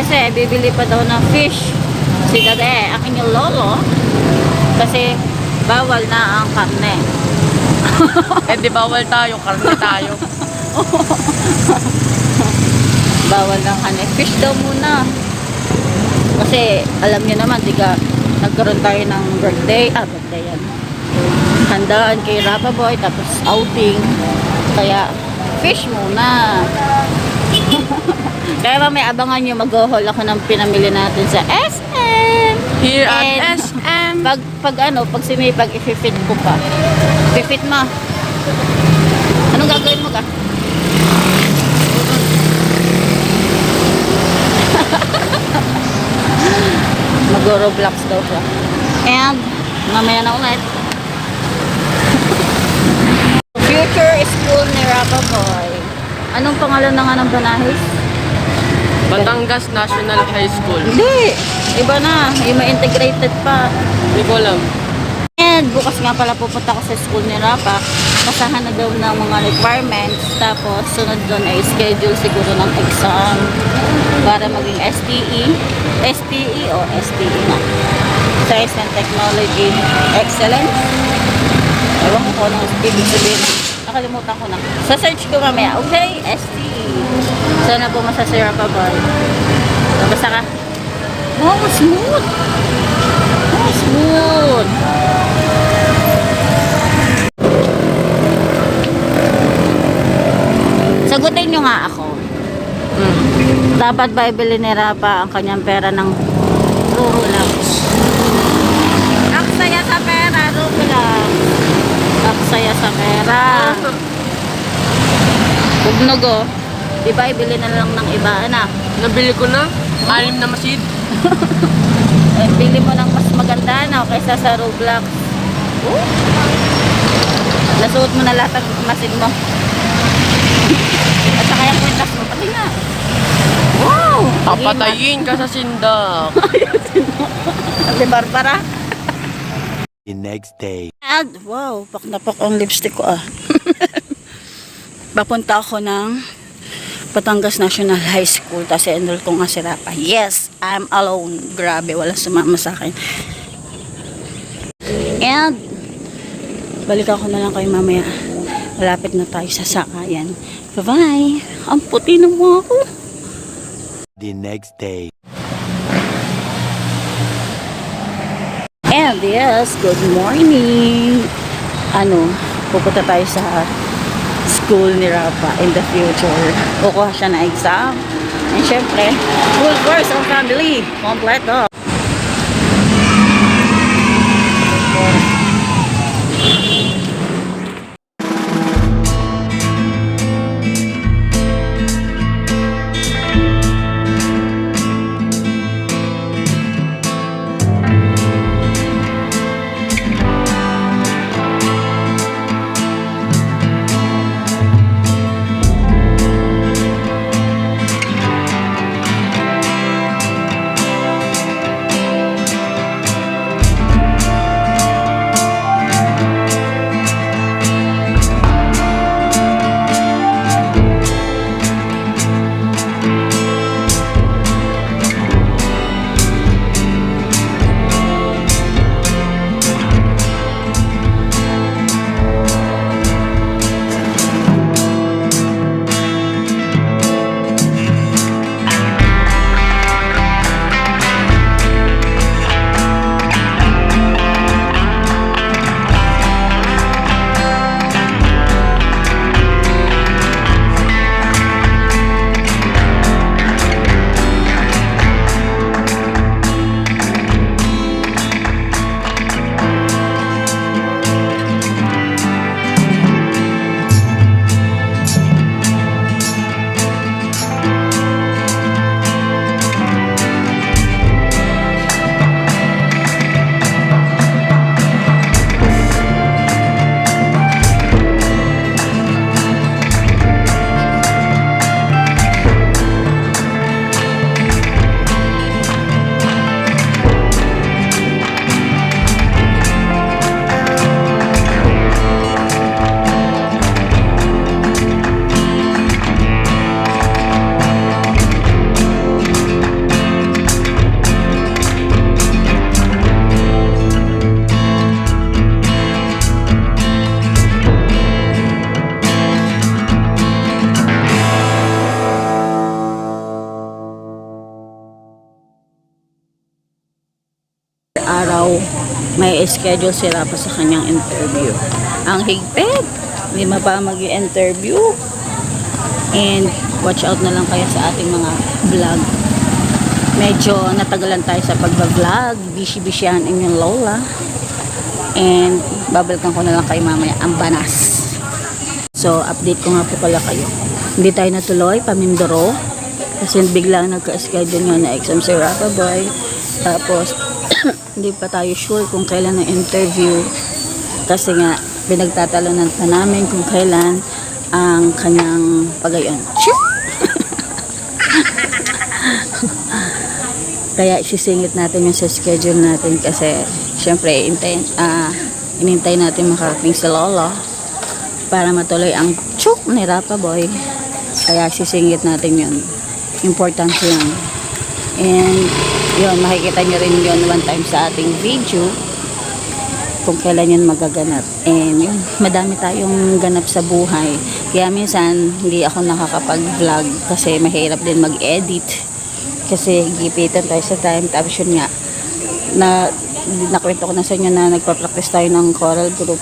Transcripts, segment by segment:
kasi bibili pa daw ng fish. Si Dade, aking yung lolo. Kasi bawal na ang karne. Eh di bawal tayo, karne tayo. Bawal na ang karne. Fish daw muna. Kasi alam niyo naman, diga, nagkaroon tayo ng birthday. Birthday yan. Handaan kay Rapa Boy, tapos outing. Kaya fish muna. Kaya mamaya abangan nyo, mag-haul ako ng pinamili natin sa SM. Here at And SM. pag simipag, i-fit ko pa. I-fit mo. Anong gagawin mo ka? Mag-Roblox daw siya. And, mamaya na ulit. Future school ni Rapa Boy. Anong pangalan ng anong banahis? Batangas National High School. Hindi. Iba na. Yung ma-integrated pa. Hindi ko alam. And bukas nga pala pupunta ko sa school ni Rapa. Basahan na daw ng mga requirements. Tapos sunod doon ay schedule siguro ng exam. Para maging STE. STE o STE na. Science and Technology Excellence. Ewan ko kung anong ibig sabihin. Nakalimutan ko na. Sa search ko mamaya. Okay, STE. Sana po masasira pa ba? Basta ka. Wow, smooth. Oh, smooth. Sagutin nyo nga ako. Dapat ba ibili ni Rapa ang kanyang pera ng Roblox? Ang saya sa pera, Roblox. Ang saya sa pera. Bugnog oh. Diba ibili na lang ng iba, anak? Nabili ko na. 6 na masid. Eh, bili mo ng mas maganda na kaysa sa Roblox. Nasuot mo na lahat ng masid mo. At saka yung kwintas mo, pati nga. Wow! Papatayin ka sa sindak. Di Barbara? The next day. And, wow, pak na pak ang lipstick ko ah. Papunta ako ng Batangas National High School. Tapos enroll ko nga si Rapa. Yes, I'm alone. Grabe, walang sumama sa akin. And, balik ako na lang kayo mamaya. Malapit na tayo sa sakayan. Bye-bye. Ang puti na mo ako. The next day. And yes, good morning. Pupunta tayo sa school ni Rapa in the future. Kukuha siya na exam. And syempre, full course of family. Kompleto. araw may schedule si Rapa sa kanyang interview. Ang higpit, hindi pa mag-interview. And watch out na lang kayo sa ating mga vlog. Medyo natagalan tayo sa pagba-vlog. Busy-busy ang inyong lola. And babalikan ko na lang kayo mamaya ang banas. So update ko nga po pala kayo. Hindi tayo natuloy, Pamindoro. Kasi bigla nagka-schedule nga na exam si Rapa Boy. Tapos hindi pa tayo sure kung kailan ang interview. Kasi nga pinagtatalunan pa namin kung kailan ang kanyang pagayon. Kaya isisingit natin yung sa schedule natin kasi syempre inintay natin makarating si Lola para matuloy ang chuk ni Rapa Boy. Kaya isisingit natin yun. Importante yun. And yun, makikita nyo rin yun one time sa ating video kung kailan yun magaganap. And yun, madami tayong ganap sa buhay. Kaya minsan, hindi ako nakakapag-vlog kasi mahirap din mag-edit. Kasi gipitan tayo sa time. Tapos yun nga, nakwento ko na sa inyo na nagpa-practice tayo ng choral group.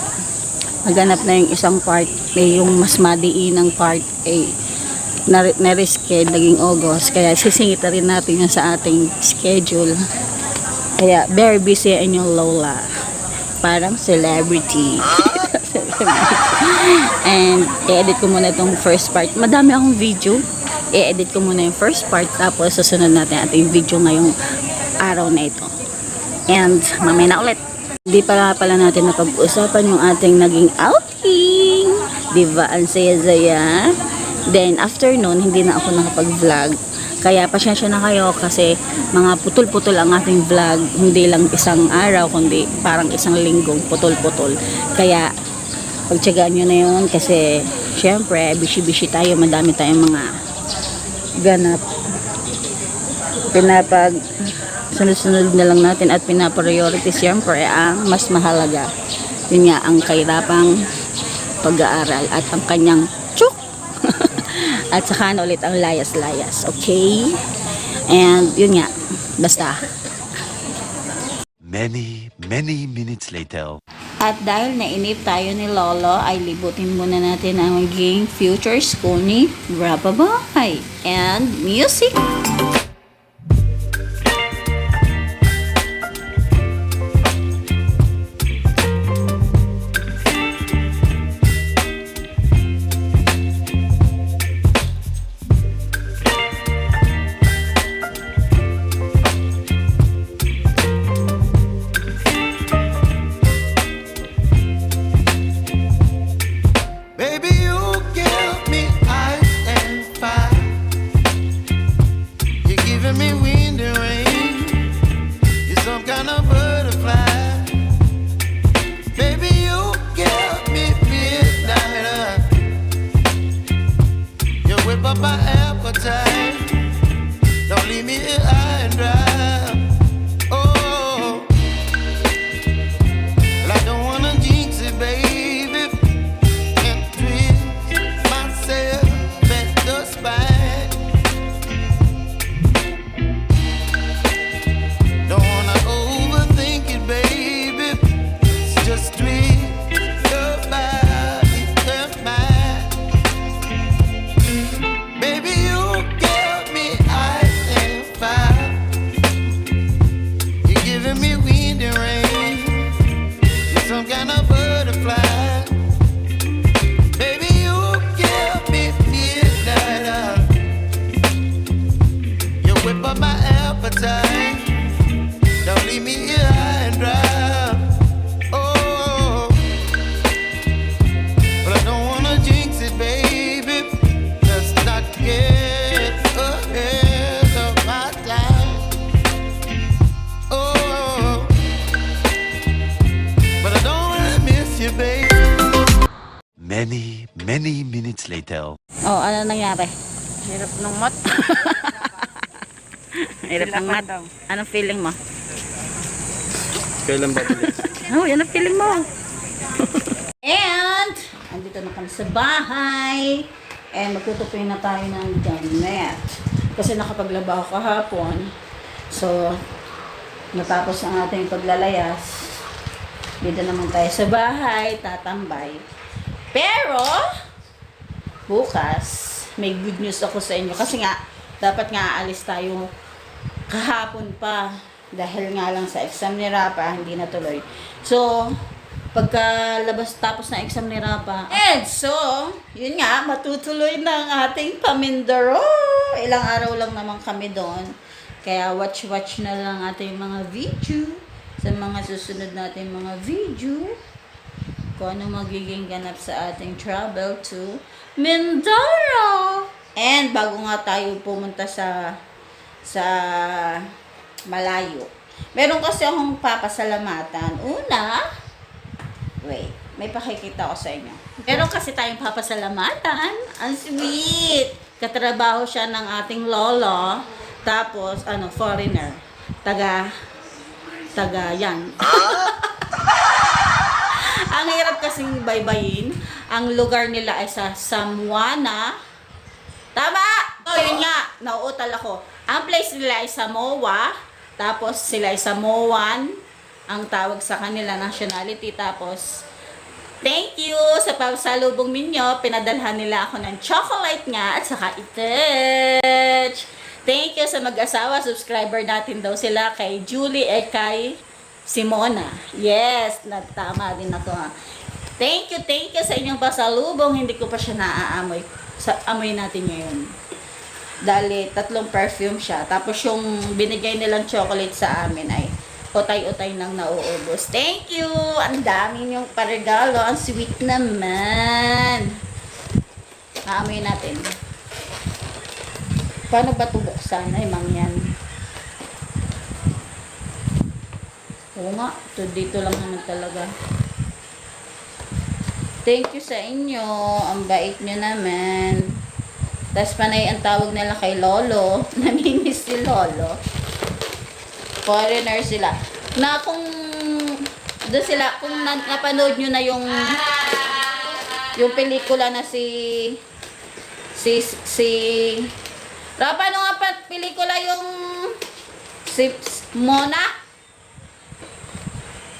Naganap na yung isang part, yung mas madiinang part, na-reschedule, naging August. Kaya sisingit na rin natin yun sa ating schedule. Kaya, very busy in yung Lola. Parang celebrity. And i-edit ko muna itong first part. Madami akong video. I-edit ko muna yung first part. Tapos susunod natin ating video ngayong araw na ito. And mamaya na ulit. Hindi pala natin napag-usapan yung ating naging outing. Diba? Ang saya-saya. Then afternoon, hindi na ako nakapag-vlog. Kaya pasensya na kayo kasi mga putol-putol ang ating vlog. Hindi lang isang araw, kundi parang isang linggong putol-putol. Kaya pagtsagaan nyo na yun kasi syempre, busy-busy tayo. Madami tayong mga ganap. Sunod-sunod na lang natin at pinapriority syempre ang mas mahalaga. Yun nga, ang kahirapang pag-aaral at ang kanyang chuk! At saka na ulit ang layas-layas. Okay? And yun nga, basta. Many minutes later. At dahil nainip tayo ni Lolo, ay libutin muna natin ang maging future school ni Rapa Boy. And music! My appetite, don't leave me here high and dry. Oh, well, I don't wanna jinx it, baby, and twist myself at the spine. Don't wanna overthink it, baby. It's just twist your body and mine. Baby, you give me ice and fire. You're giving me wind and rain. You're some kind of butterfly. Baby, you give me midnight. You whip up my appetite. Don't leave me here high and dry. Oh, but I don't wanna jinx it, baby. Get ahead of my time. Oh, but I don't wanna miss you, baby. Many minutes later. Oh, ano nangyari? Hirap ng mat. Hirap ng mat. Anong feeling mo? Kailan ba ulit? Oh, yan ang feeling mo. And, andito na kami sa bahay. And magtutupi na tayo ng damit. Kasi nakapaglaba ako kahapon. So, Natapos ang ating paglalayas. Dito naman tayo sa bahay, tatambay. Pero, bukas, may good news ako sa inyo. Kasi nga, dapat nga aalis tayo kahapon pa. Dahil nga lang sa exam ni Rapa, hindi natuloy. So, pagkalabas tapos na exam ni Rapa. And so, yun nga, matutuloy na ang ating Pamindoro. Ilang araw lang naman kami doon. Kaya watch na lang ating mga video. Sa mga susunod nating mga video. Kung ano magiging ganap sa ating travel to Mindoro. And bago nga tayo pumunta sa malayo. Meron kasi akong papasalamatan. Una, wait, may pakikita ko sa inyo. Meron kasi tayong papasalamatan. Ang sweet! Katrabaho siya ng ating lolo. Tapos, foreigner. Taga yan. Ang hirap kasing baybayin. Ang lugar nila ay sa Samoana. Tama! So, yun nga. Nauutal ako. Ang place nila ay Samoa. Tapos, sila ay Samoan. Ang tawag sa kanila, nationality. Tapos, thank you sa pagsalubong ninyo. Pinadalhan nila ako ng chocolate nga at saka itech. Thank you sa mag-asawa. Subscriber natin daw sila kay Julie at kay Simona. Yes, natama din ako. Thank you sa inyong pasalubong. Hindi ko pa siya naaamoy. Amoy natin ngayon. Dali, 3 perfume siya. Tapos yung binigay nilang chocolate sa amin ay utay-utay nang nauubos. Thank you! Ang dami niyong paregalo. Ang sweet naman. Aamoy natin. Paano ba ito buksan? Ay, mangyan. Oo nga. Ito dito lang naman talaga. Thank you sa inyo. Ang bait nyo naman. Tapos panay ang tawag nila kay Lolo. Namimiss si Lolo. Foreigner sila. Na kung doon sila, kung napanood nyo na yung pelikula na si Rapa, ano nga pa pelikula yung si Mona?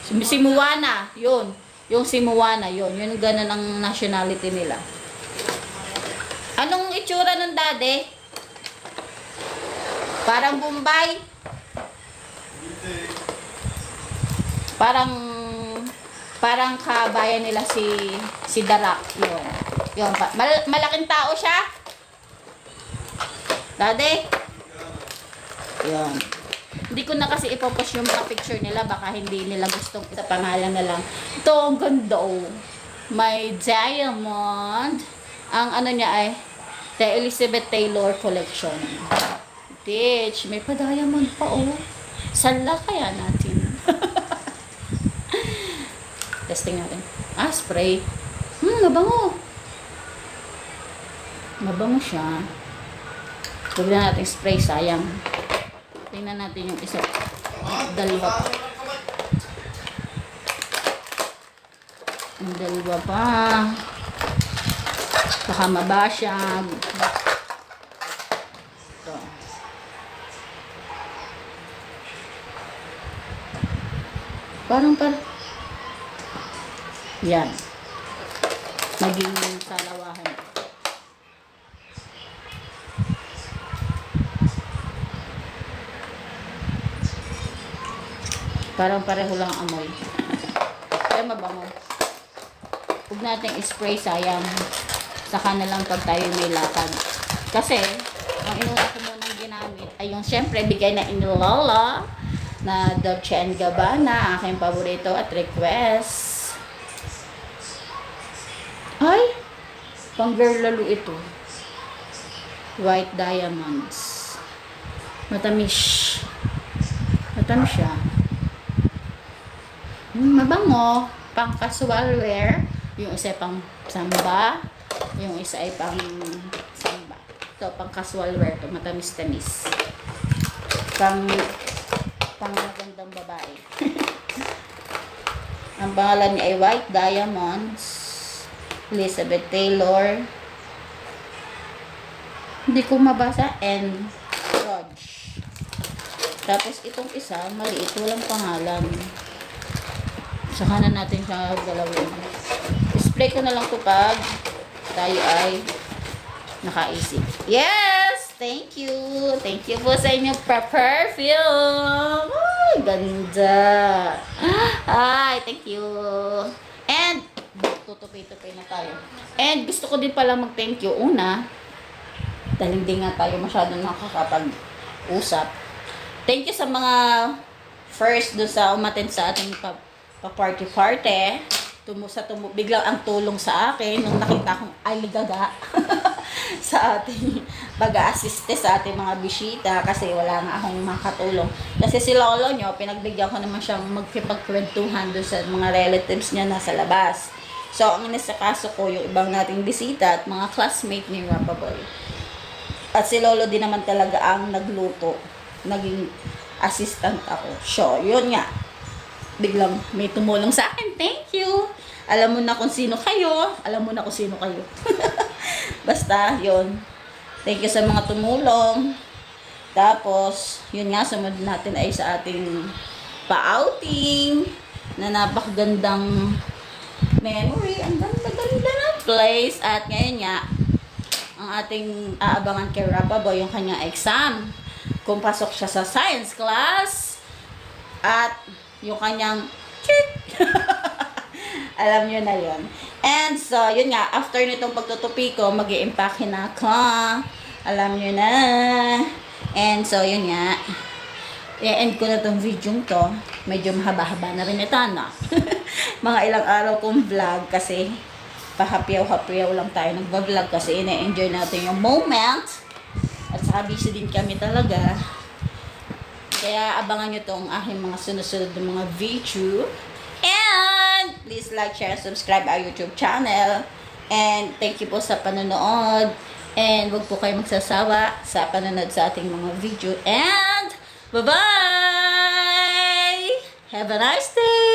Si Moana, yun. Yung si Moana, yun. Yun ganun ang nationality nila. Anong itsura ng daddy? Parang Bombay. Parang kabayan nila si Darak. Yun. Malaking tao siya. Daddy. Yun. Hindi ko na kasi ipopost yung mga picture nila. Baka hindi nila gustong sa pangalan na lang. Ito, ang ganda oh. May diamond. Ang ano niya ay The Elizabeth Taylor Collection. Bitch, may pa-diamond pa oh. Sala kaya natin. Testing natin. Spray. Mabango. Mabango siya. Huwag na natin spray, sayang. Tingnan natin yung isa. Dalawa pa. Ang dalawa pa. Baka mabasyag. Ito. Parang yan. Naging salawahan. Parang pareho lang amoy. Kaya mabango. Huwag natin spray, sayang. Saka na lang pag tayo may lakad. Kasi, ang inuna ko munang ginamit ay yung syempre bigay na inilola na Dolce & Gabbana, aking paborito at request. Ay! Pang girl lalo ito. White diamonds. Matamis. Matamis siya. Mabango. Pang casual wear. Yung isa pang samba. Yung isa ay pang samba. Ito, pang casual wear to. Matamis-tamis. Pang magandang babae. Ang pangalan niya ay White Diamonds. Elizabeth Taylor. Hindi ko mabasa. And Rodge. Tapos itong isa, maliit, walang pangalan. Saka na natin siya galawin. Spray ko na lang ito pag tayo ay nakaisip. Yes! Thank you! Thank you po sa inyong perfume! Ay, ganda! Ay, thank you! And, tutupi-tupi na tayo. And, gusto ko din pala mag-thank you. Una, dahil hindi nga tayo masyadong nakakapag-usap. Thank you sa mga first doon sa umattend sa ating pa-party-party. Biglang ang tulong sa akin nung nakita kong ay ligaga sa ating pag-assiste sa ating mga bisita kasi wala nga akong makatulong. Kasi si lolo nyo, pinagbigyan ko naman siyang magkipagkwentuhan doon sa mga relatives niya nasa labas. So, ang inisakaso ko yung ibang nating bisita at mga classmate ni Rapaboy. At si lolo din naman talaga ang nagluto. Naging assistant ako. So, yun nga. Biglang may tumulong sa akin. Thank you. Alam mo na kung sino kayo. Alam mo na kung sino kayo. Basta, yun. Thank you sa mga tumulong. Tapos, yun nga, sumunod natin ay sa ating pa-outing na napakagandang memory. Ang ganda-ganda ng place. At ngayon nga, ang ating aabangan kay Rapaboy, yung kanyang exam. Kung pasok siya sa science class. At yung kanyang alam nyo na yun. And so, yun nga, after nitong pagtutupi ko, mag-i-impake na ako. Alam nyo na. And so, yun nga. I-end ko na tong video to. Medyo mahaba-haba na rin ito, no? Mga ilang araw kong vlog kasi pahapyaw-hapyaw lang tayo nagbablog kasi ina-enjoy natin yung moment. At saka busy din kami talaga. Kaya abangan nyo tong aking mga sunod-sunod ng mga video. And please like, share, subscribe our YouTube channel. And thank you po sa panonood. And wag po kayo magsasawa sa panonood sa ating mga video. And bye-bye! Have a nice day!